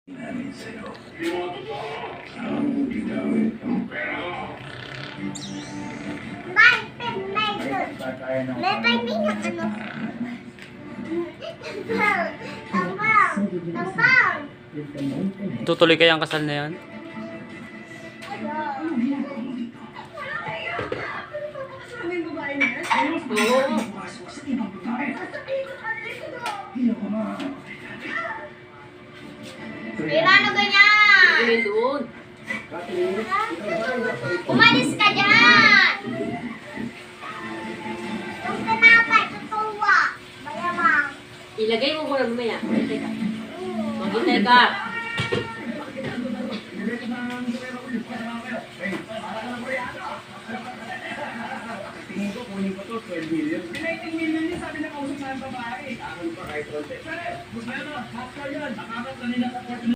namin sa'yo. Ang ginawin ng pera mo. May timing na ano. Tambang! Tambang! Tutuloy kaya ang kasal na yan? Paano ganyan? Doon. Umalis ka dyan! Yung tinapay, tutuwa. Malamang. Ilagay mo ko na mamaya. Teka. Maghintay ka. Tingin ko, kunin ko to, 12 million. 19 million yun, sabi na kausap sa babae. Ako pa kahit konti. Pero, gusto na, half ka yan. Nakakot kanina sa